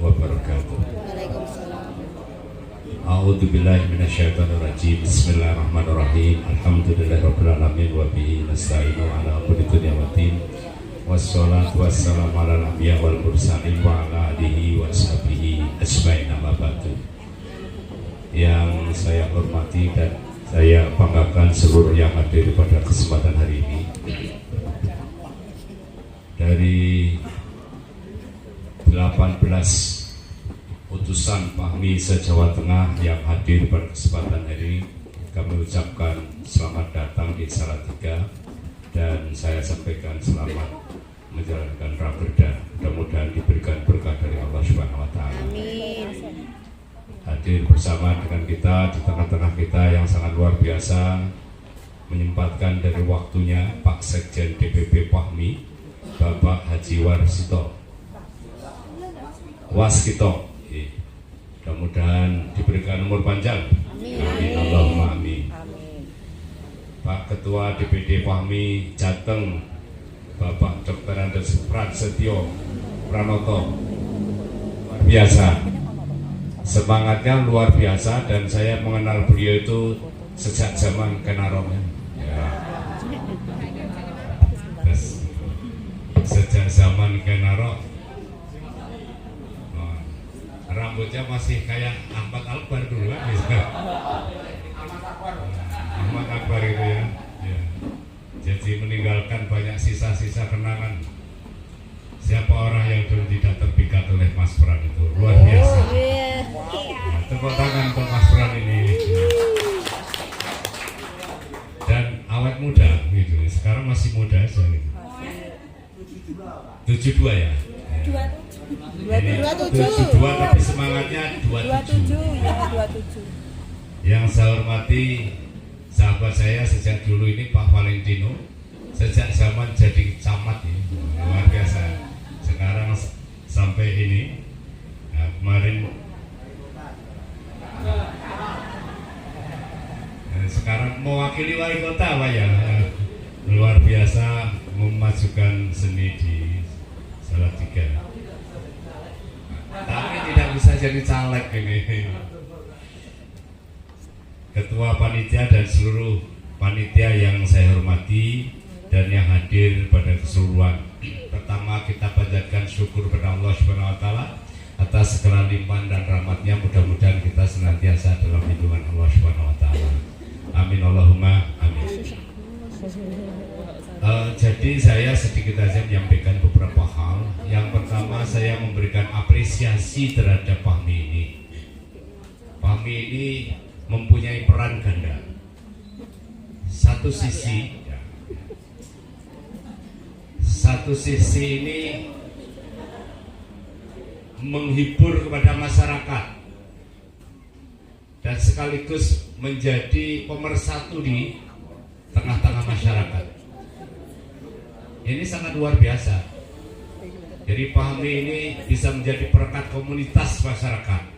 wabarakatuh. Waalaikumsalam. A'udzubillahi minasyaitonirrajim. Bismillahirrahmanirrahim. Alhamdulillahirabbil alamin wa bihi nasta'inu ala kulli waddin. Wassalatu wassalamu ala nabiyyi wal mursalin wa ala alihi wa sahbihi ajmain, amma ba'du. Yang saya hormati dan saya banggakan seluruh yang hadir pada kesempatan hari ini. Dari 18 utusan PAHMI se-Jawa Tengah yang hadir pada kesempatan hari ini, kami ucapkan selamat datang di Salatiga dan saya sampaikan selamat menjalankan raperda. Mudah-mudahan diberikan berkah dari Allah Subhanahu wa taala. Amin. Hadir bersama dengan kita di tengah-tengah kita yang sangat luar biasa, menyempatkan dari waktunya Pak Sekjen DPP PAHMI Bapak Haji Waskito. Mudah-mudahan diberikan umur panjang. Amin. Allahumma amin. Pak Ketua DPD PAHMI Jateng Bapak Dr. Andes Prasetyo Pranoto, luar biasa, semangatnya luar biasa, dan saya mengenal beliau itu sejak zaman Kenarong ya. Sejak zaman Kenarong, rambutnya masih kayak Ahmad Akbar dulu kan, Ahmad Akbar itu ya. Jadi meninggalkan banyak sisa-sisa kenangan. Siapa orang yang dulu tidak terpikat oleh Mas Pran itu, luar biasa. Nah, tepuk tangan untuk Mas Pran ini. Dan awet muda gitu. Sekarang masih muda aja gitu. 72 ya. 72 tapi semangatnya 27. Yang saya hormati sahabat saya sejak dulu ini Pak Valentino, sejak zaman jadi camat ini, luar biasa. Sekarang sampai ini, nah, kemarin sekarang mewakili wali kota Pak ya, luar biasa memajukan seni di Salatiga. Tapi tidak bisa jadi caleg ini. Ketua panitia dan seluruh panitia yang saya hormati dan yang hadir pada keseluruhan. Pertama, kita panjatkan syukur kepada Allah Subhanahu wa taala atas segala limpahan dan rahmatnya. Mudah-mudahan kita senantiasa dalam lindungan Allah Subhanahu wa taala. Amin Allahumma amin. Jadi saya sedikit saja menyampaikan beberapa hal. Yang pertama, saya memberikan apresiasi terhadap PAHMI ini. PAHMI ini mempunyai peran ganda. Satu sisi ini menghibur kepada masyarakat dan sekaligus menjadi pemersatu di tengah-tengah masyarakat. Ini sangat luar biasa. Jadi PAHMI ini bisa menjadi perekat komunitas masyarakat.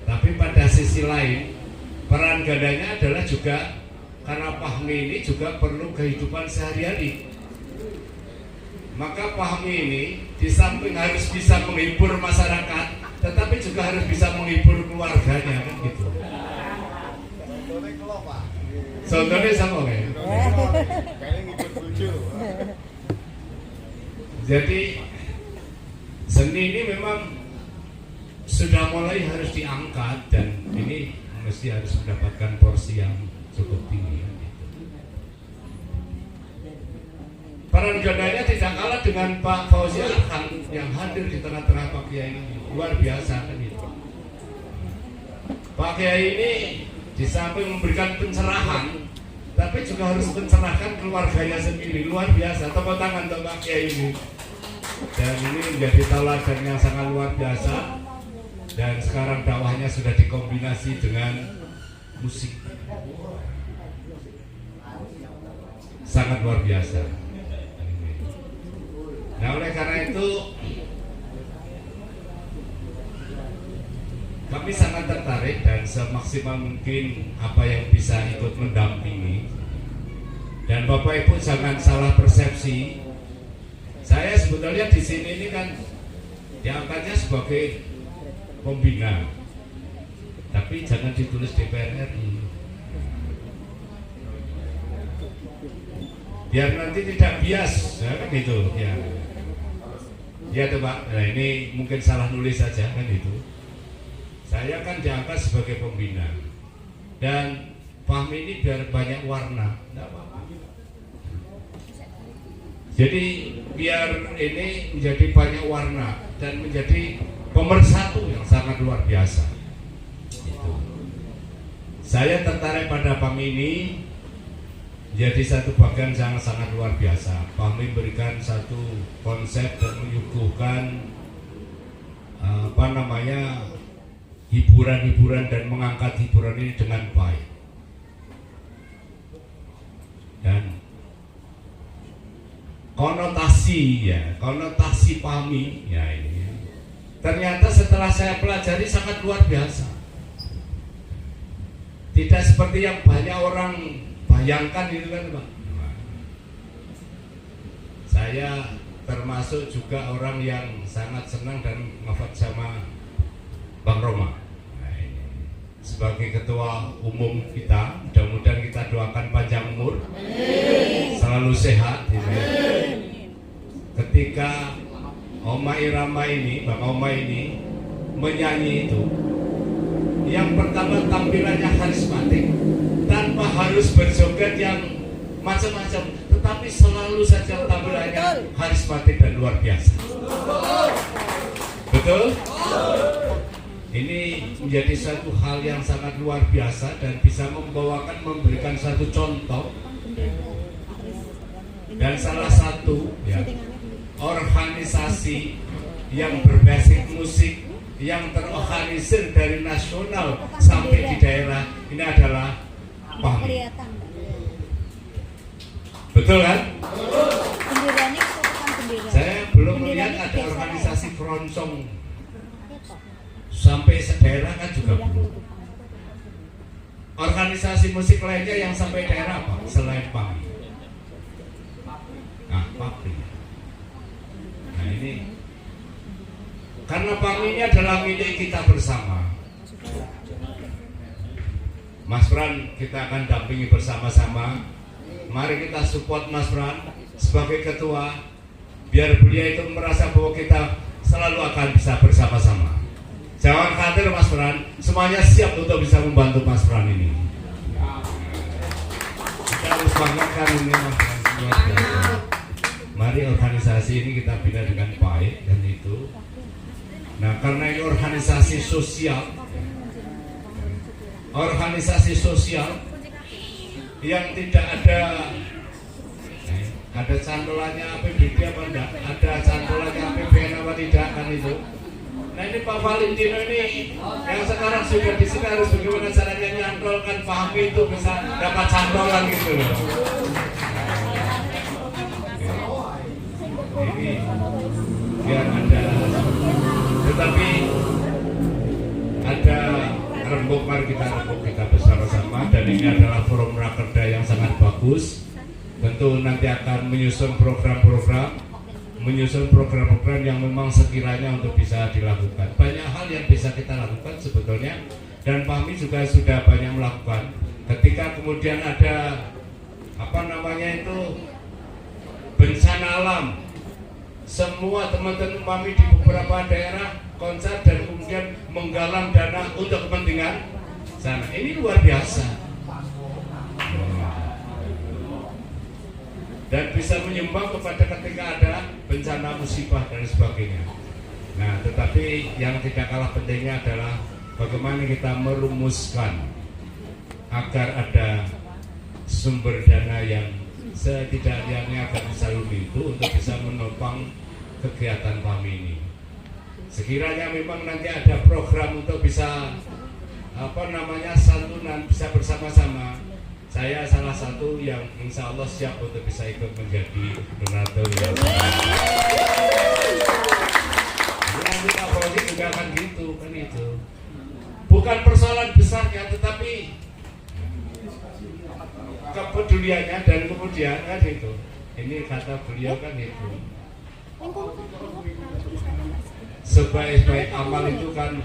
Tapi pada sisi lain, peran gandanya adalah juga karena PAHMI ini juga perlu kehidupan sehari-hari. Maka PAHMI ini di samping harus bisa menghibur masyarakat, tetapi juga harus bisa menghibur keluarganya, kan gitu. Contohnya sama kayak. Jadi seni ini memang sudah mulai harus diangkat dan ini mesti harus mendapatkan porsi yang cukup tinggi. Peran gandanya tidak kalah dengan Pak Fauzi Arham yang hadir di tengah-tengah Pak Kiai ini, luar biasa kan itu. Pak Kiai ini di samping memberikan pencerahan, tapi juga harus mencerahkan keluarganya sendiri, luar biasa. Tepuk tangan untuk Pak Kiai ini. Dan ini menjadi tauladan yang sangat luar biasa. Dan sekarang dakwahnya sudah dikombinasi dengan musik, sangat luar biasa. Nah, oleh karena itu kami sangat tertarik dan semaksimal mungkin apa yang bisa ikut mendampingi. Dan Bapak Ibu jangan salah persepsi. Saya sebetulnya di sini ini kan diangkatnya sebagai pembina, tapi jangan ditulis DPR RI, biar nanti tidak bias, ya kan gitu ya. Ya tuh Pak, nah ini mungkin salah nulis saja kan itu. Saya kan diangkat sebagai pembina dan paham ini biar banyak warna, enggak apa-apa. Jadi biar ini menjadi banyak warna dan menjadi pemersatu yang sangat luar biasa. Gitu. Saya tertarik pada PAM ini jadi satu bagian sangat luar biasa. PAM memberikan satu konsep dan menyuguhkan hiburan-hiburan dan mengangkat hiburan ini dengan baik. Dan konotasi PAMI ya ini ternyata setelah saya pelajari sangat luar biasa. Tidak seperti yang banyak orang bayangkan itu kan Pak. Saya termasuk juga orang yang sangat senang dan ngefans sama Bang Roma. Nah, ini. Sebagai ketua umum kita, mudah-mudahan kita doakan panjang umur, selalu sehat. Gitu. Ketika Oma Irama ini, Bang Oma ini menyanyi itu, yang pertama tampilannya karismatik, tanpa harus berjoget yang macam-macam, tetapi selalu saja tampilannya karismatik dan luar biasa. Betul? Ini menjadi satu hal yang sangat luar biasa dan bisa memberikan satu contoh. Dan salah satu ya, organisasi yang berbasis musik yang terorganisir dari nasional sampai di daerah ini adalah PAMI. Betul kan? Saya belum melihat ada organisasi keroncong sampai sedaerah kan juga belum. Organisasi musik lainnya yang sampai daerah apa? Selain PAMI. Nah, PAMI. Nah ini karena PAMI ini adalah milik kita bersama. Mas Pran kita akan dampingi bersama-sama. Mari kita support Mas Pran sebagai ketua, biar beliau itu merasa bahwa kita selalu akan bisa bersama-sama. Jangan khawatir Mas Pran, semuanya siap untuk bisa membantu Mas Pran ini. Kita harus banggakan ini Mas Pran. Mari organisasi ini kita bina dengan baik dan itu. Nah karena ini organisasi sosial yang tidak ada cantolannya APBD apa enggak, ada cantolannya APBN apa tidak kan itu. Nah ini Pak Valentino ini yang sekarang sudah di sini harus bagaimana caranya nyantolkan PAMI itu bisa dapat cantolan gitu loh. Ini biar ada, tetapi ada rembuk, mari kita rembuk kita bersama-sama. Dan ini adalah forum rakerda yang sangat bagus. Tentu nanti akan menyusun program-program yang memang sekiranya untuk bisa dilakukan. Banyak hal yang bisa kita lakukan sebetulnya, dan PAMI juga sudah banyak melakukan. Ketika kemudian ada bencana alam, semua teman-teman PAMI di beberapa daerah konser dan kemudian menggalang dana untuk kepentingan sana. Ini luar biasa. Dan bisa menyumbang kepada ketika ada bencana musibah dan sebagainya. Nah, tetapi yang tidak kalah pentingnya adalah bagaimana kita merumuskan agar ada sumber dana yang setidaknya akan selalu itu untuk bisa menopang kegiatan PAMI ini. Sekiranya memang nanti ada program untuk bisa santunan bisa bersama-sama, saya salah satu yang insya Allah siap untuk bisa ikut menjadi donatur ya. Nanti Pak Fauzi juga akan gitu kan itu. Bukan persoalan besarnya, tetapi kepeduliannya dan kemudian kan itu. Ini kata beliau kan itu. sebaik-baik amal itu kan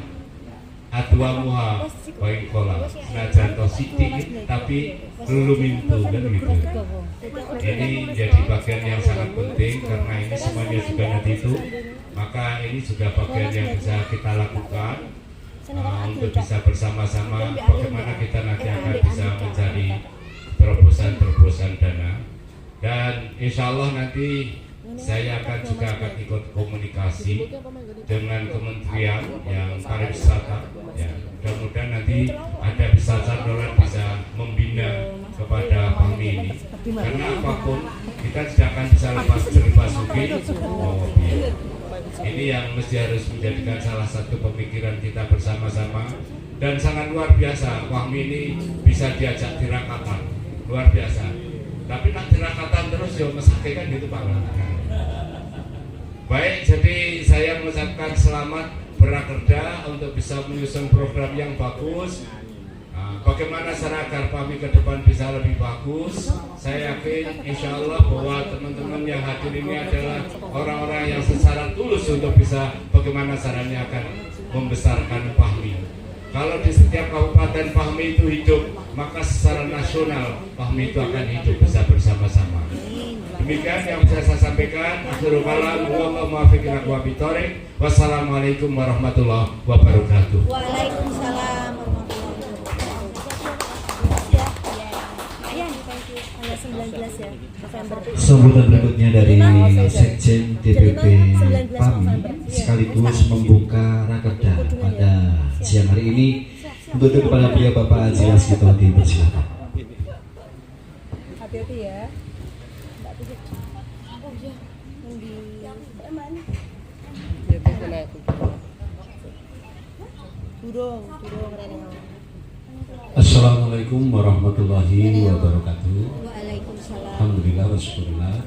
adwamuha baik kola senajan to sidik tapi belum itu kan gitu. Ini jadi bagian yang sangat penting karena ini semuanya juga nanti itu, maka ini juga bagian yang bisa kita lakukan untuk bisa bersama-sama bagaimana kita nanti akan bisa mencari terobosan dana. Dan insya Allah nanti saya juga akan ikut komunikasi dengan kementerian yang pariwisata ya. Mudah-mudahan nanti ada bisa Candolan bisa membina kepada kami ini, karena apapun kita tidak akan bisa lepas dari Basuki. Ini yang mesti harus menjadikan salah satu pemikiran kita bersama-sama, dan sangat luar biasa Fahmi ini bisa diajak tirakatan luar biasa. Tapi nak tirakatan terus ya mesake kan gitu Pak. Baik, jadi saya mengucapkan selamat Berakerda untuk bisa menyusun program yang bagus. Bagaimana cara agar kami ke depan bisa lebih bagus? Saya yakin insya Allah bahwa teman-teman yang hadir ini adalah orang-orang yang secara tulus untuk bisa bagaimana caranya akan membesarkan Fahmi. Kalau di setiap kabupaten Fahmi itu hidup, maka secara nasional Fahmi itu akan hidup bisa bersama-sama. Demikian yang bisa saya sampaikan. Akhirul kalam, wallahu muwaffiq ila aqwamit thoriq. Wassalamualaikum warahmatullahi wabarakatuh. Waalaikumsalam warahmatullahi wabarakatuh. Sambutan berikutnya dari Sekjen DPP PAMI sekaligus membuka rakerda pada siang hari ini untuk kepada beliau Bapak Haji Waskito dipersilakan. Hati-hati ya. Assalamualaikum warahmatullahi wabarakatuh. Waalaikumsalam. Alhamdulillah wassyukurillah.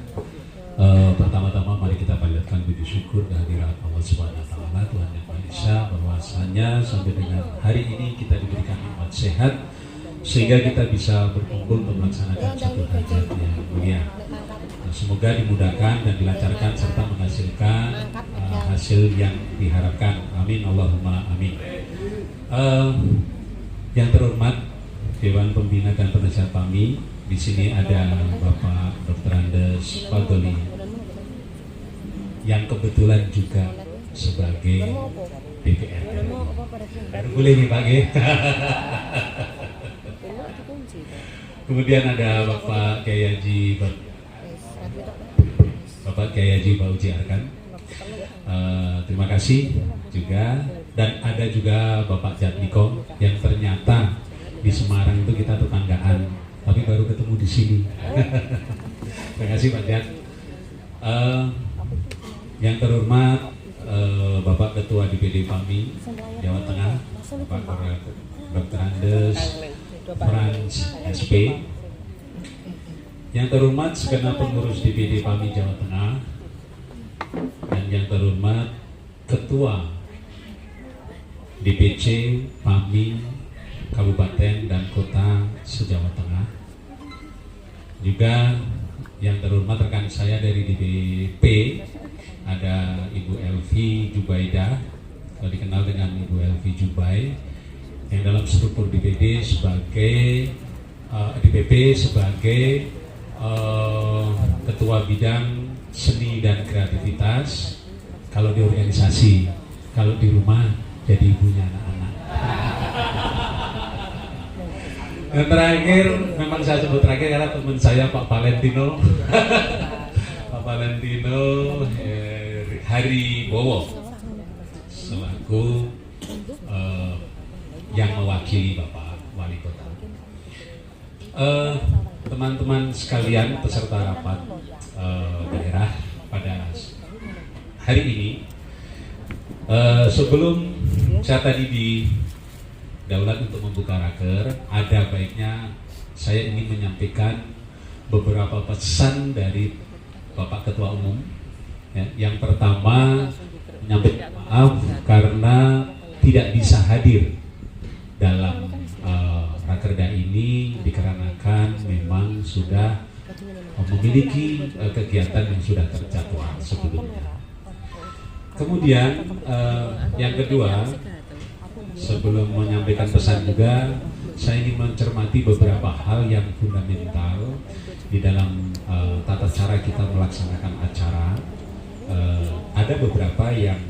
Pertama-tama mari kita panjatkan puji syukur kehadirat Allah Subhanahu wa taala, Tuhan Yang Maha Esa, bahwasanya sampai dengan hari ini kita diberikan nikmat sehat sehingga kita bisa berkumpul untuk melaksanakan satu hajat yang mulia. Semoga dimudahkan dan dilancarkan serta menghasilkan hasil yang diharapkan. Amin Allahumma amin. Yang terhormat Dewan Pembina dan Penasihat PAMI, di sini ada Bapak Dr. Andes Fadoli yang kebetulan juga sebagai DPR. Boleh nih Pak ya? Kemudian ada Bapak Kiai Haji Bauji Arkan. Terima kasih juga. Dan ada juga Bapak Jatmiko yang ternyata di Semarang itu kita tetanggaan, tapi baru ketemu di sini. Terima kasih Pak Jat. Yang terhormat Bapak Ketua DPD PAMI Jawa Tengah, Bapak Dr. Andes Frans SP. Yang terhormat segenap pengurus DPD PAMI Jawa Tengah, dan yang terhormat Ketua DPC PAMI Kabupaten dan Kota se-Jawa Tengah. Juga yang terhormat rekan saya dari DPP, ada Ibu Elvi Jubaidah, dikenal dengan Ibu Elvi Jubai, yang dalam struktur DPP sebagai Ketua Bidang Seni dan Kreativitas. Kalau di organisasi, kalau di rumah jadi ibunya anak-anak. Yang terakhir, memang saya sebut terakhir karena teman saya Pak Valentino Pak Valentino Hari Bowo selaku yang mewakili Bapak Wali Kota. Teman-teman sekalian peserta rapat daerah pada hari ini, sebelum saya tadi didaulat untuk membuka raker, ada baiknya saya ingin menyampaikan beberapa pesan dari Bapak Ketua Umum. Yang pertama, menyampaikan maaf karena tidak bisa hadir dalam rakerda ini dikarenakan memang sudah memiliki kegiatan yang sudah terjadwal sebelumnya. Kemudian yang kedua, sebelum menyampaikan pesan juga, saya ingin mencermati beberapa hal yang fundamental di dalam tata cara kita melaksanakan acara. Ada beberapa yang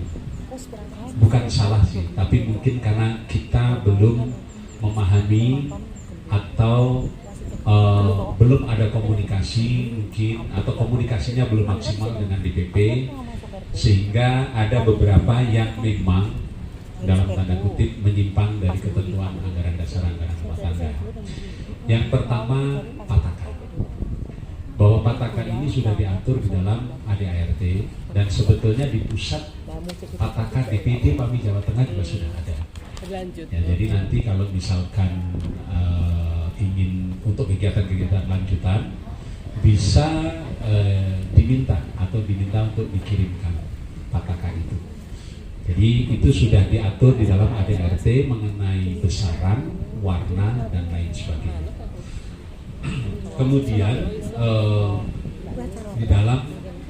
bukan salah sih, tapi mungkin karena kita belum memahami atau belum ada komunikasi mungkin, atau komunikasinya belum maksimal dengan DPP, sehingga ada beberapa yang memang dalam tanda kutip menyimpang dari ketentuan anggaran dasar anggaran rumah tangga. Yang pertama, patakan. Bahwa patakan ini sudah diatur di dalam ADART, dan sebetulnya di pusat patakan DPD PAMI Jawa Tengah juga sudah ada. Ya, jadi nanti kalau misalkan ingin untuk kegiatan-kegiatan lanjutan bisa diminta untuk dikirimkan patakan itu. Jadi itu sudah diatur di dalam ADART mengenai besaran, warna, dan lain sebagainya. Kemudian di dalam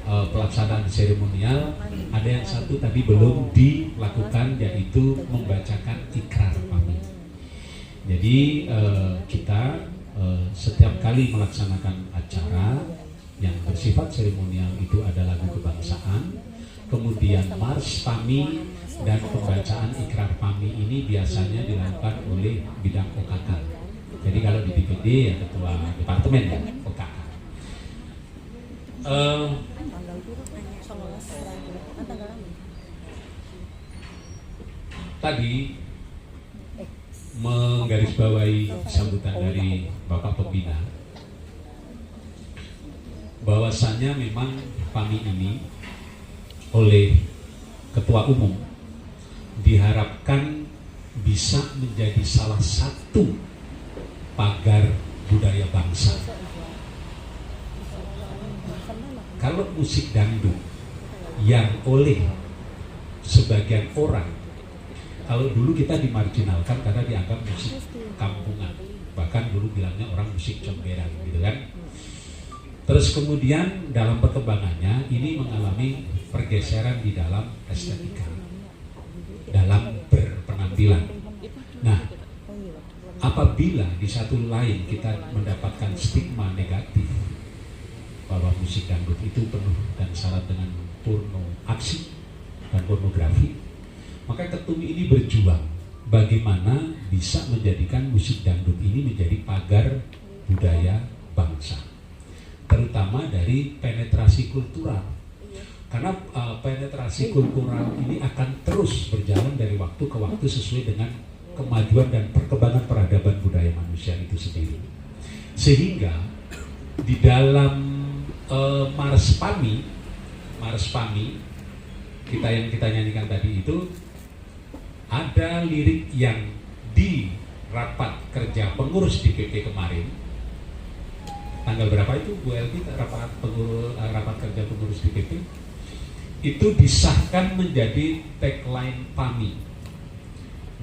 pelaksanaan seremonial ada yang satu tadi belum dilakukan, yaitu membacakan ikrar PAMI. Jadi kita setiap kali melaksanakan acara yang bersifat seremonial itu ada lagu kebangsaan, kemudian mars PAMI, dan pembacaan ikrar PAMI ini biasanya dilakukan oleh bidang OKK. Jadi kalau di DPD ya ketua departemen ya OKK. Tadi menggarisbawahi sambutan dari Bapak Pembina, bahwasannya memang PAMI ini oleh Ketua Umum diharapkan bisa menjadi salah satu pagar budaya bangsa. Kalau musik dangdut yang oleh sebagian orang, kalau dulu kita dimarginalkan karena dianggap musik kampungan, bahkan dulu bilangnya orang musik comberan gitu kan. Terus kemudian dalam perkembangannya ini mengalami pergeseran di dalam estetika, dalam berpenampilan. Nah, apabila di satu lain kita mendapatkan stigma negatif bahwa musik dangdut itu penuh dan syarat dengan porno aksi dan pornografi, maka Ketumi ini berjuang bagaimana bisa menjadikan musik dangdut ini menjadi pagar budaya bangsa, terutama dari penetrasi kultural. Karena penetrasi kultural ini akan terus berjalan dari waktu ke waktu sesuai dengan kemajuan dan perkembangan peradaban budaya manusia itu sendiri. Sehingga di dalam Mars PAMI kita nyanyikan tadi itu ada lirik yang di rapat kerja pengurus DPP kemarin. Tanggal berapa itu Bu Elvi rapat kerja pengurus DPP? Itu disahkan menjadi tagline PAMI.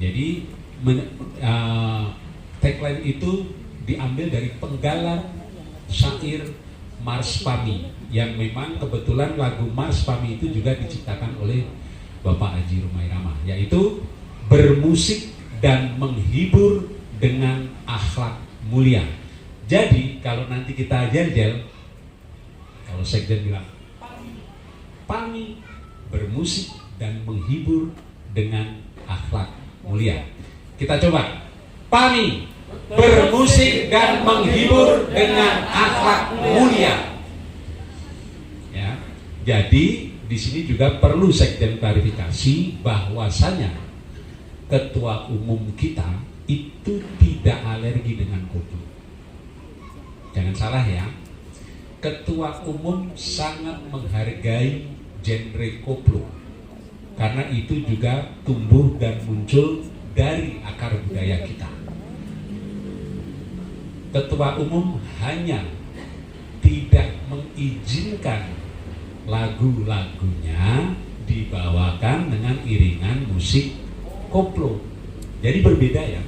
Jadi tagline itu diambil dari penggalan syair Mars PAMI, yang memang kebetulan lagu Mars PAMI itu juga diciptakan oleh Bapak Haji Rumai Rama, yaitu bermusik dan menghibur dengan akhlak mulia. Jadi kalau nanti kita jel-jel, kalau sekjen bilang PAMI bermusik dan menghibur dengan akhlak mulia. Kita coba, PAMI bermusik dan menghibur dengan akhlak mulia. Ya, jadi di sini juga perlu sekjen klarifikasi bahwasanya Ketua Umum kita itu tidak alergi dengan koplo. Jangan salah ya, Ketua Umum sangat menghargai genre koplo, karena itu juga tumbuh dan muncul dari akar budaya kita. Ketua Umum hanya tidak mengizinkan lagu-lagunya dibawakan dengan iringan musik koplo. Jadi berbeda ya.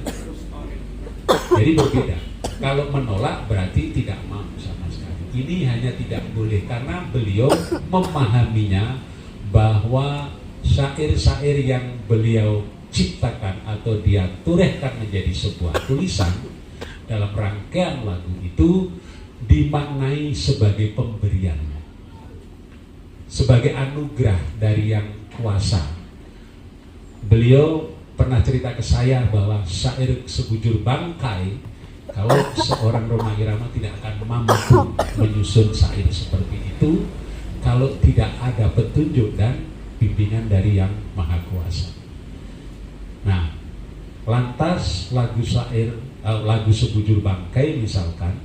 Jadi berbeda. Kalau menolak berarti tidak mau sama sekali. Ini hanya tidak boleh karena beliau memahaminya bahwa syair-syair yang beliau ciptakan atau dia torehkan menjadi sebuah tulisan dalam rangkaian lagu itu dimaknai sebagai pemberian, sebagai anugerah dari yang kuasa. Beliau pernah cerita ke saya bahwa syair sebujur bangkai, kalau seorang Rhoma Irama tidak akan mampu menyusun syair seperti itu kalau tidak ada petunjuk dan bimbingan dari yang Maha Kuasa. Nah, lantas lagu syair, lagu sebujur bangkai misalkan,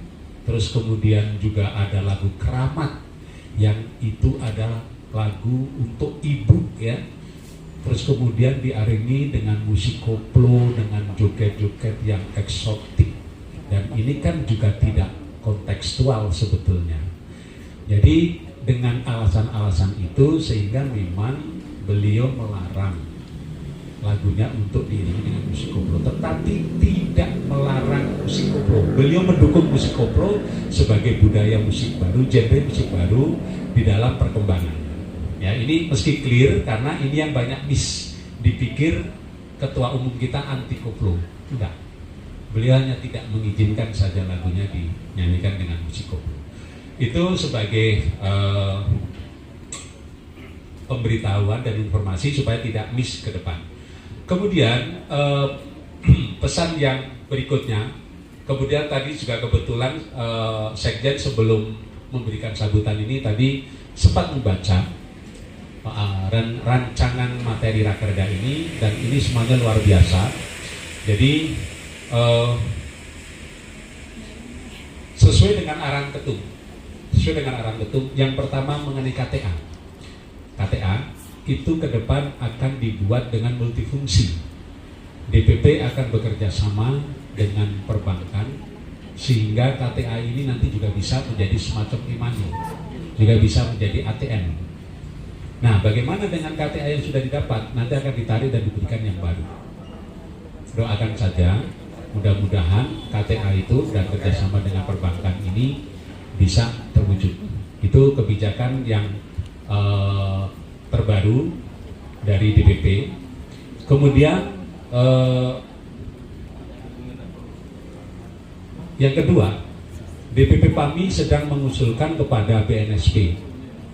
terus kemudian juga ada lagu keramat yang itu adalah lagu untuk ibu ya. Terus kemudian diaringi dengan musik koplo, dengan joget-joget yang eksotik. Dan ini kan juga tidak kontekstual sebetulnya. Jadi dengan alasan-alasan itu sehingga memang beliau melarang lagunya untuk diiringi dengan musik koplo, tetapi tidak melarang musik koplo. Beliau mendukung musik koplo sebagai budaya musik baru, genre musik baru di dalam perkembangan. Ya, ini mesti clear karena ini yang banyak dipikir ketua umum kita anti koplo. Enggak. Beliau hanya tidak mengizinkan saja lagunya dinyanyikan dengan musik koplo. Itu sebagai pemberitahuan dan informasi supaya tidak miss ke depan. Kemudian pesan yang berikutnya, kemudian tadi juga kebetulan Sekjen sebelum memberikan sambutan ini tadi sempat membaca rancangan materi rakerda ini, dan ini semuanya luar biasa. Jadi sesuai dengan arahan ketum, yang pertama mengenai KTA itu ke depan akan dibuat dengan multifungsi. DPP akan bekerja sama dengan perbankan sehingga KTA ini nanti juga bisa menjadi semacam e-money, juga bisa menjadi ATM. Nah, bagaimana dengan KTA yang sudah didapat? Nanti akan ditarik dan diberikan yang baru. Doakan saja, mudah-mudahan KTA itu dan kerjasama dengan perbankan ini bisa terwujud. Itu kebijakan yang terbaru dari DPP. Kemudian yang kedua, DPP PAMI sedang mengusulkan kepada BNSP,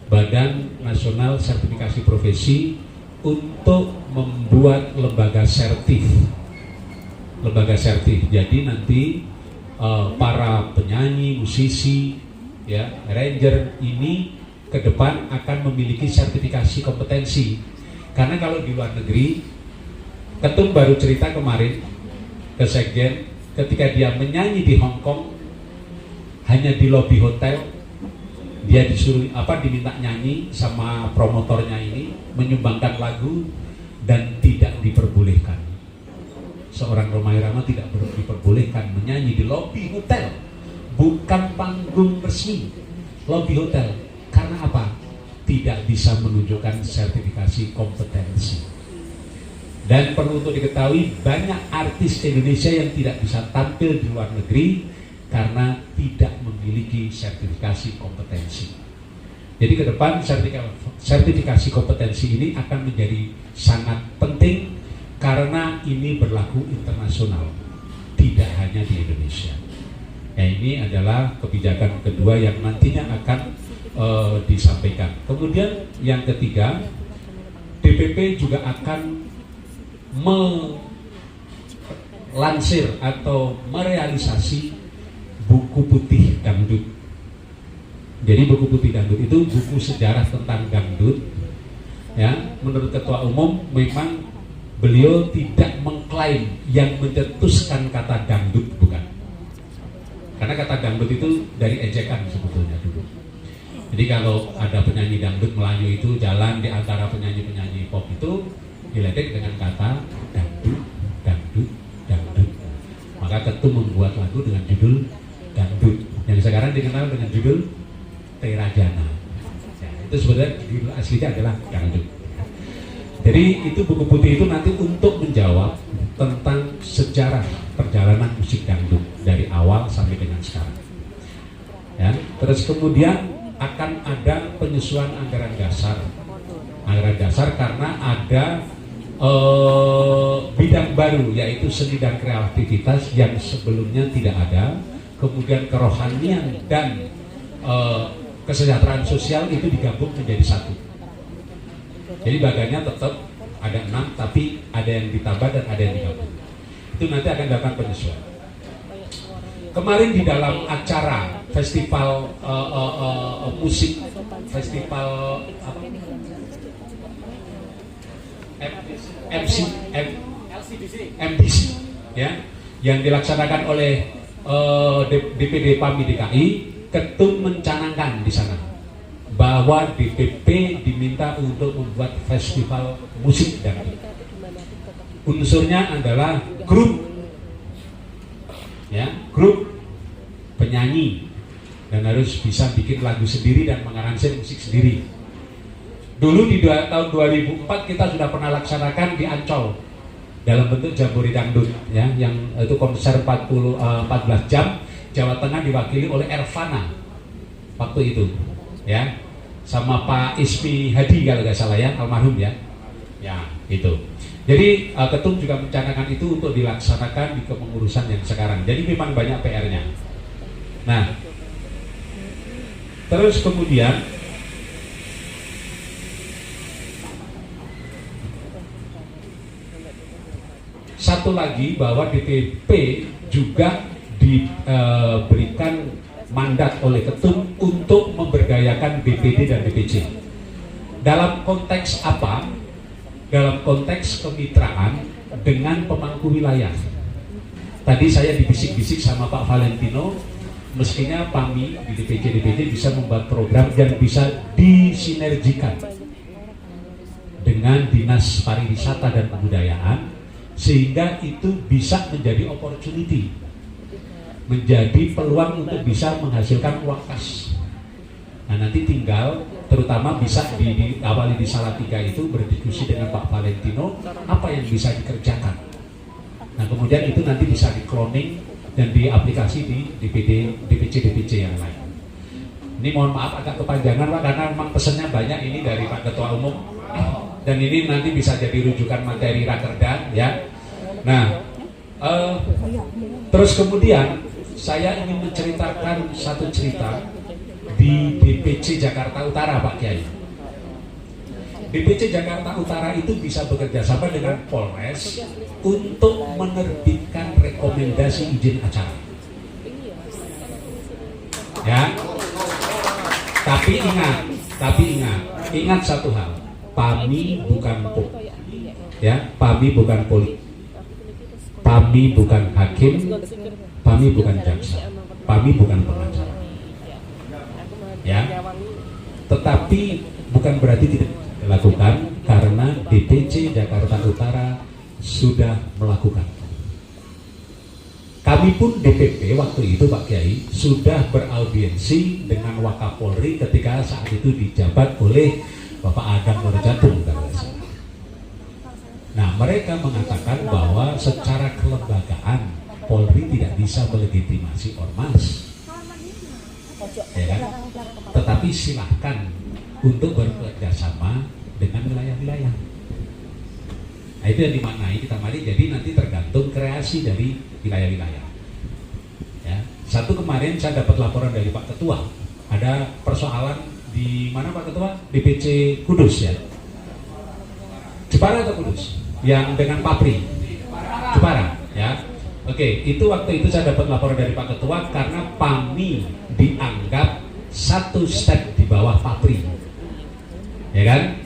Badan Nasional Sertifikasi Profesi, untuk membuat lembaga sertif. Jadi nanti para penyanyi, musisi, ya, arranger ini ke depan akan memiliki sertifikasi kompetensi. Karena kalau di luar negeri, Ketum baru cerita kemarin ke Sekjen, ketika dia menyanyi di Hong Kong, hanya di lobi hotel, dia disuruh diminta nyanyi sama promotornya ini, menyumbangkan lagu dan tidak diperbolehkan. Seorang Rhoma Irama tidak diperbolehkan menyanyi di lobi hotel, bukan panggung resmi, lobi hotel. Karena apa? Tidak bisa menunjukkan sertifikasi kompetensi. Dan perlu untuk diketahui, banyak artis Indonesia yang tidak bisa tampil di luar negeri karena tidak memiliki sertifikasi kompetensi. Jadi ke depan sertifikasi kompetensi ini akan menjadi sangat penting karena ini berlaku internasional, tidak hanya di Indonesia. Ya, ini adalah kebijakan kedua yang nantinya akan disampaikan. Kemudian yang ketiga, DPP juga akan melansir atau merealisasi buku putih dangdut. Jadi buku putih dangdut itu buku sejarah tentang dangdut. Ya, menurut Ketua Umum memang beliau tidak mengklaim yang mencetuskan kata dangdut, bukan. Karena kata dangdut itu dari ejekan sebetulnya dulu. Jadi kalau ada penyanyi dangdut Melayu itu jalan di antara penyanyi-penyanyi pop itu diledek dengan kata dangdut, dangdut, dangdut. Maka Ketum membuat lagu dengan judul dangdut, yang sekarang dikenal dengan judul Terajana. Ya, itu sebenarnya judul aslinya adalah dangdut. Jadi itu buku putih itu nanti untuk menjawab tentang sejarah perjalanan musik dangdut dari awal sampai dengan sekarang. Ya, terus kemudian akan ada penyesuaian anggaran dasar anggaran dasar karena ada bidang baru yaitu seni dan kreativitas yang sebelumnya tidak ada, kemudian kerohanian dan kesejahteraan sosial itu digabung menjadi satu. Jadi badannya tetap ada 6 tapi ada yang ditambah dan ada yang digabung. Itu nanti akan dilakukan penyesuaian. Kemarin di dalam acara festival musik, festival apa? MDC ya, yang dilaksanakan oleh DPD PAMI DKI, Ketum mencanangkan di sana bahwa DPP diminta untuk membuat festival musik dangdut. Unsurnya adalah grup, ya, grup penyanyi dan harus bisa bikin lagu sendiri dan mengaransemen musik sendiri. Dulu di tahun 2004 kita sudah pernah laksanakan di Ancol dalam bentuk jambore dangdut, ya, yang itu konser 14 jam. Jawa Tengah diwakili oleh Ervana waktu itu, ya, sama Pak Ismi Hadi kalau nggak salah ya, almarhum ya, ya itu. Jadi Ketum juga mencanangkan itu untuk dilaksanakan di kepengurusan yang sekarang. Jadi memang banyak PR-nya. Nah, terus kemudian satu lagi bahwa DPP juga diberikan mandat oleh Ketum untuk memberdayakan BPD dan BPC. Dalam konteks apa? Dalam konteks kemitraan dengan pemangku wilayah. Tadi saya dibisik-bisik sama Pak Valentino, mestinya PAMI di DPD bisa membuat program yang bisa disinergikan dengan Dinas Pariwisata dan Kebudayaan, sehingga itu bisa menjadi opportunity, menjadi peluang untuk bisa menghasilkan uang kas. Nah, nanti tinggal terutama bisa diawali di Salatiga itu berdiskusi dengan Pak Valentino apa yang bisa dikerjakan. Nah, kemudian itu nanti bisa di-cloning dan diaplikasi di DPC yang lain. Ini mohon maaf agak kepanjangan Pak, karena memang pesannya banyak ini dari Pak Ketua Umum, dan ini nanti bisa jadi rujukan materi rakerda, ya. Nah, terus kemudian saya ingin menceritakan satu cerita di DPC Jakarta Utara, Pak Kiai. DPC Jakarta Utara itu bisa bekerja sama dengan Polres untuk menerbitkan rekomendasi izin acara. Ya. Tapi ingat satu hal, PAMI bukan PAMI bukan politik. PAMI bukan hakim, PAMI bukan jaksa, PAMI bukan pengacara. Ya, tetapi bukan berarti tidak dilakukan, karena DPC Jakarta Utara sudah melakukan. Kami pun DPP waktu itu Pak Kiai sudah beraudiensi dengan Wakapolri ketika saat itu dijabat oleh Bapak Adam Nurjatun. Nah, mereka mengatakan bahwa secara kelembagaan Polri tidak bisa melegitimasi ormas, ya kan? Tetapi silahkan untuk bekerja sama dengan wilayah-wilayah. Nah, itu yang dimaknai kita mari. Jadi nanti tergantung kreasi dari wilayah-wilayah. Ya, satu kemarin saya dapat laporan dari Pak Ketua, ada persoalan di mana Pak Ketua? DPC Kudus ya. Jepara atau Kudus? Yang dengan Papri. Jepara, ya. Oke, itu waktu itu saya dapat laporan dari Pak Ketua karena PAMI dianggap satu step di bawah Papri, ya kan?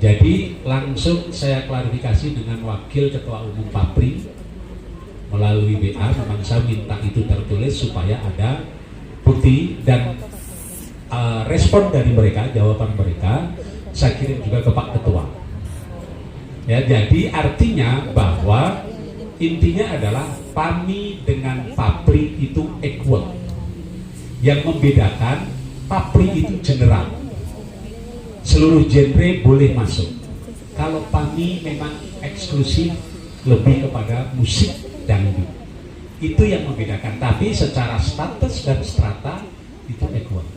Jadi langsung saya klarifikasi dengan Wakil Ketua Umum Papri melalui WA, memang saya minta itu tertulis supaya ada bukti dan respon dari mereka, jawaban mereka saya kirim juga ke Pak Ketua. Ya, jadi artinya bahwa intinya adalah PAMI dengan Papri itu equal. Yang membedakan Papri itu general, seluruh genre boleh masuk. Kalau PAMI memang eksklusif, lebih kepada musik dangdut. Itu yang membedakan. Tapi secara status dan strata itu equal.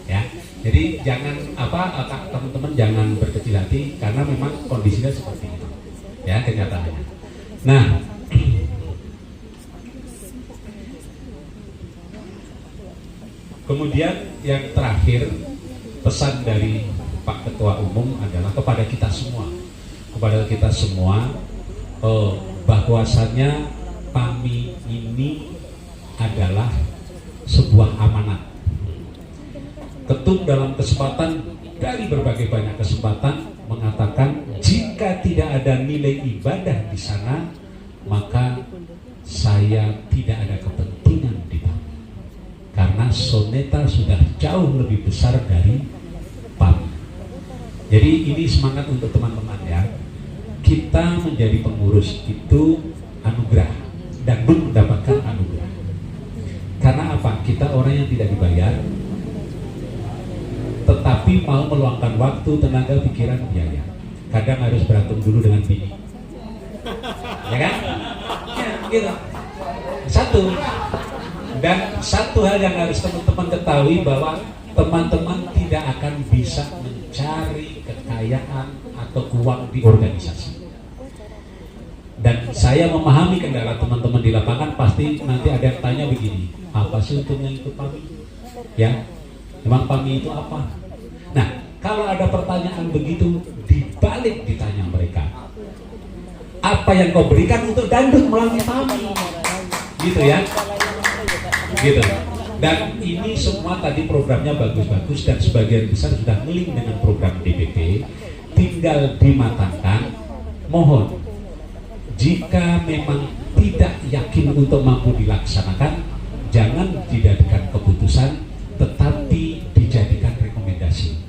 Ya, jadi jangan teman-teman jangan berkecil nanti karena memang kondisinya seperti itu ya kenyataannya. Nah, kemudian yang terakhir pesan dari Pak Ketua Umum adalah kepada kita semua bahwasannya PAMI ini adalah sebuah amanat. Ketum dalam kesempatan dari berbagai banyak kesempatan mengatakan jika tidak ada nilai ibadah di sana maka saya tidak ada kepentingan di PAMI. Karena Soneta sudah jauh lebih besar dari PAMI. Jadi ini semangat untuk teman-teman ya. Kita menjadi pengurus itu anugerah dan belum mendapatkan anugerah. Karena apa? Kita orang yang tidak dibayar, tetapi mau meluangkan waktu, tenaga, pikiran, biaya. Kadang harus berantem dulu dengan bini, ya kan? Ya, gitu. Satu hal yang harus teman-teman ketahui bahwa teman-teman tidak akan bisa mencari kekayaan atau uang di organisasi. Dan saya memahami kendala teman-teman di lapangan, pasti nanti ada yang tanya begini, apa sih untungnya ikut PAMI? Ya, memang PAMI itu apa? Nah, kalau ada pertanyaan begitu, dibalik ditanya mereka, apa yang kau berikan untuk dangdut melalui PAMI? Gitu ya, gitu. Dan ini semua tadi programnya bagus-bagus dan sebagian besar sudah ngelink dengan program DPP, tinggal dimatangkan. Mohon, jika memang tidak yakin untuk mampu dilaksanakan, jangan dijadikan keputusan, tetapi dijadikan rekomendasi.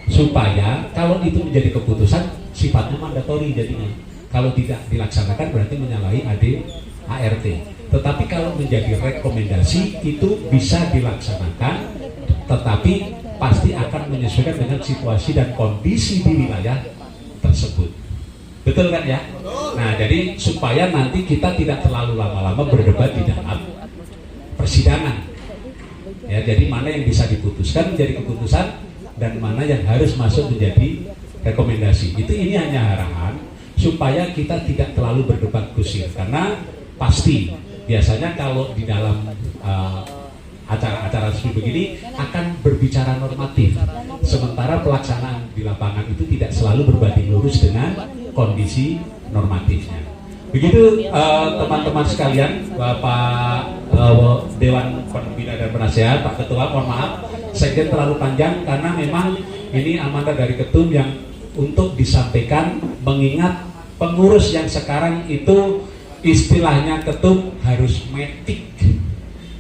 Supaya kalau itu menjadi keputusan, sifatnya mandatori jadinya. Kalau tidak dilaksanakan berarti menyalahi ADART. Tetapi kalau menjadi rekomendasi itu bisa dilaksanakan, tetapi pasti akan menyesuaikan dengan situasi dan kondisi di wilayah tersebut. Betul kan ya? Nah, jadi supaya nanti kita tidak terlalu lama-lama berdebat di dalam persidangan. Ya, jadi mana yang bisa diputuskan menjadi keputusan dan mana yang harus masuk menjadi rekomendasi. Ini hanya arahan supaya kita tidak terlalu berdebat kusir, karena pasti biasanya kalau di dalam acara-acara seperti begini akan berbicara normatif, sementara pelaksanaan di lapangan itu tidak selalu berbanding lurus dengan kondisi normatifnya. Begitu teman-teman sekalian, Bapak Dewan Pembina dan Penasehat, Pak Ketua, mohon maaf saya terlalu panjang karena memang ini amanah dari Ketum yang untuk disampaikan, mengingat pengurus yang sekarang itu istilahnya Ketum harus metik,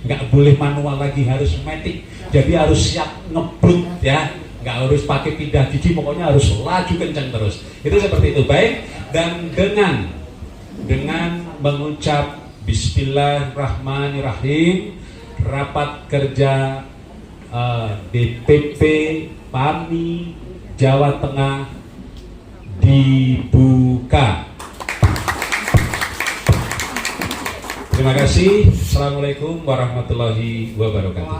nggak boleh manual lagi, harus metik. Jadi harus siap ngebrut ya, nggak harus pakai pindah gigi, pokoknya harus laju kencang terus. Itu seperti itu. Baik, dan dengan mengucap Bismillahirrahmanirrahim, rapat kerja DPP PAMI Jawa Tengah dibuka. Terima kasih. Assalamualaikum warahmatullahi wabarakatuh.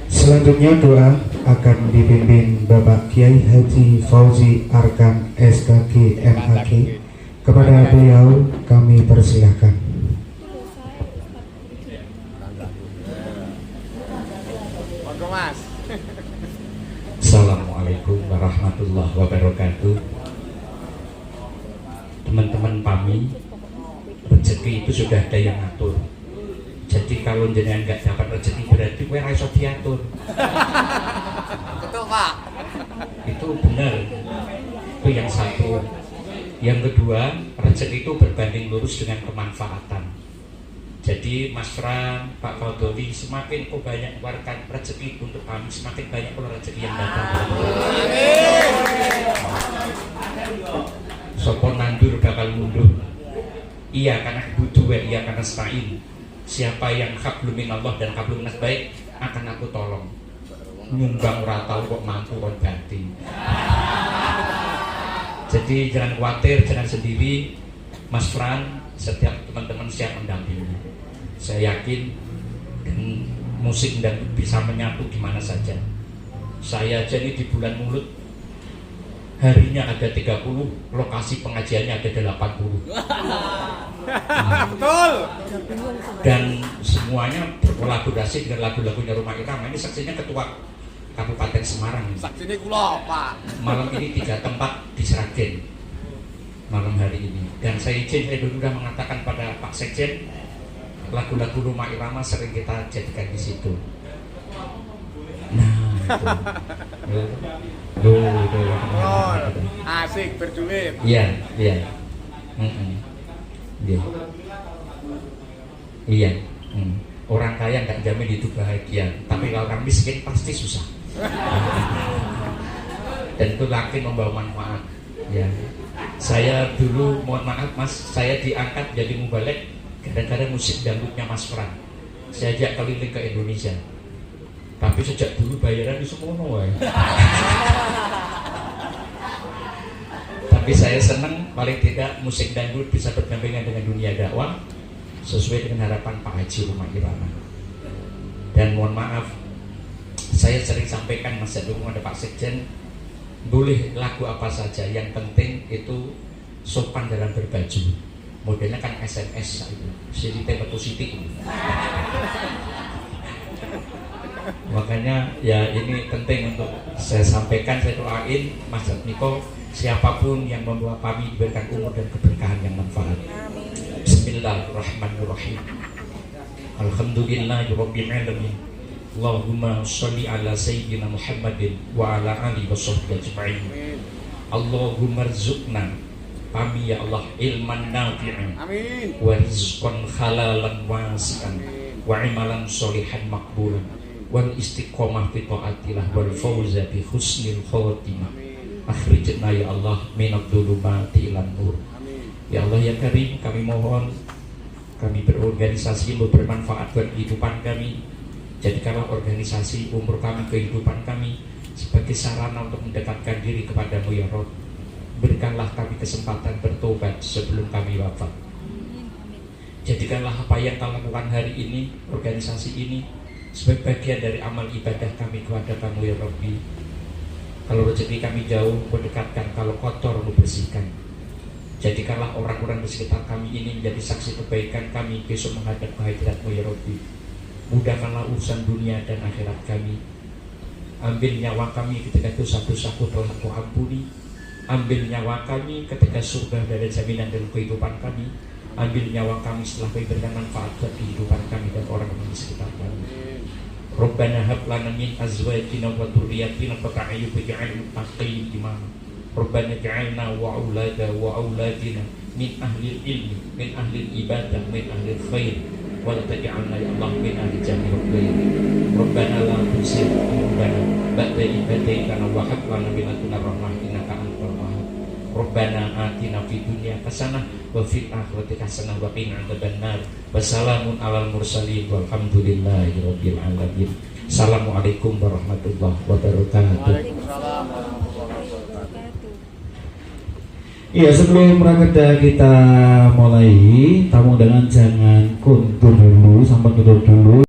Selanjutnya doa akan dipimpin Bapak Kiai Haji Fauzi Arkan SKG MAG. Kepada beliau kami persilahkan. Assalamualaikum warahmatullahi wabarakatuh. Teman-teman PAMI, rezeki itu sudah ada yang ngatur. Jadi kalau jenengan nggak dapat rezeki berarti kowe ra iso diatur. Betul Pak. Itu benar. Itu yang satu. Yang kedua, rezeki itu berbanding lurus dengan kemanfaatan. Jadi Mas Fran, Pak Faudowi, semakin kau banyak keluarkan rezeki untuk kami, semakin banyak pula rezeki yang datang. Sopon nandur bakal mundur. Iya karena butuh, iya karena stain. Siapa yang hablum minallah dan hablum minas baik akan aku tolong. Nyumbang ora tau kok mampu kon ganti. Jadi jangan khawatir, jangan sendiri. Mas Fran, setiap teman-teman siap mendampingi. Saya yakin musik dan bisa menyatu di mana saja. Saya aja ini di bulan Mulut harinya ada 30, lokasi pengajiannya ada 80. Betul. Dan semuanya berkolaborasi dengan lagu-lagunya Rhoma Irama. Ini saksinya ketua Kabupaten Semarang. Saksinya kula, Pak. Malam ini 3 tempat di Sragen malam hari ini. Dan saya dulu sudah mengatakan pada Pak Sekjen, lagu-lagu Rhoma Irama sering kita jadikan di situ. Nah, itu. Asik berduit. Iya, iya. Iya. Iya. Orang kaya nggak jamin hidup bahagia, tapi kalau orang miskin pasti susah. Dan itu yakin membawa manfaat. Ya. Saya dulu, mohon maaf Mas, saya diangkat jadi mubalek gara-gara musik dangdutnya Mas Pran. Saya ajak keliling ke Indonesia. Tapi sejak dulu bayaran di semono ya. Tapi saya senang paling tidak musik dangdut bisa berdampingan dengan dunia dakwah sesuai dengan harapan Pak Haji Rhoma Irama. Dan mohon maaf, saya sering sampaikan Mas Jadung pada Pak Sekjen, boleh lagu apa saja, yang penting itu sopan dalam berbaju. Modelnya kan SMS itu, Siti Tempetu Siti. Makanya ya ini penting untuk saya sampaikan, saya doain Mas Niko, siapapun yang membawa kami diberikan umur dan keberkahan yang manfaat. Bismillahirrahmanirrahim. Alhamdulillahirabbil alamin. Allahumma sholli ala sayyidina Muhammadin wa ala alihi washabbihi ajma'in. Allahumma rzuqna, kami ya Allah, ilman nafi'an, Amin. wa rizqan halalan wasi'an, wa imalan sholihan makbulan, wal istiqomah fi taatillah, wal fawza bi husnil khatimah. Akhrijna ya Allah minadh dhulumati ilan nur. Ya Allah ya Karim, kami mohon, kami berorganisasi bermanfaat buat kehidupan kami. Jadikanlah organisasi umur kami, kehidupan kami sebagai sarana untuk mendekatkan diri kepadamu ya Rabb. Berikanlah kami kesempatan bertobat sebelum kami wafat. Jadikanlah apa yang kami lakukan hari ini, organisasi ini, sebagai bagian dari amal ibadah kami kepada kamu ya Rabbi. Kalau rezeki kami jauh, mendekatkan; kalau kotor, bersihkan. Jadikanlah orang-orang di sekitar kami ini menjadi saksi kebaikan kami besok menghadap kehadirat-Mu ya Rabbi. Mudahkanlah urusan dunia dan akhirat kami. Ambil nyawa kami ketika dosa-dosaku telah Kau ampuni. Ambil nyawa kami ketika surga dari jaminan dan kehidupan kami. Ambil nyawa kami setelah memberikan manfaat buat kehidupan kami dan orang-orang di sekitar kami. Rabbana hab lana min azwajina wa dhurriyyatina qurrata a'yun waj'alna lil muttaqina imama. Rabbana ja'alna wa auladina min ahli ilmi, min ahli ibadah, min ahli khair, wa la taj'alna ya Allah min ahli jahil khair. Rabbana la tuzigh qulubana ba'da idh hadaytana wa hab lana min ladunka rahmah innaka antal wahhab. Rabbana atina fid dunya hasanah wa fil akhirati hasanah wa qina adzabannar. Wassalamun alal mursalin walhamdulillahi rabbil alamin. Assalamualaikum warahmatullahi wabarakatuh. Waalaikumsalam warahmatullahi wabarakatuh. Iya, sebelum rakerda kita mulai, tamu undangan jangan kuntur dulu, sampai kuntur dulu.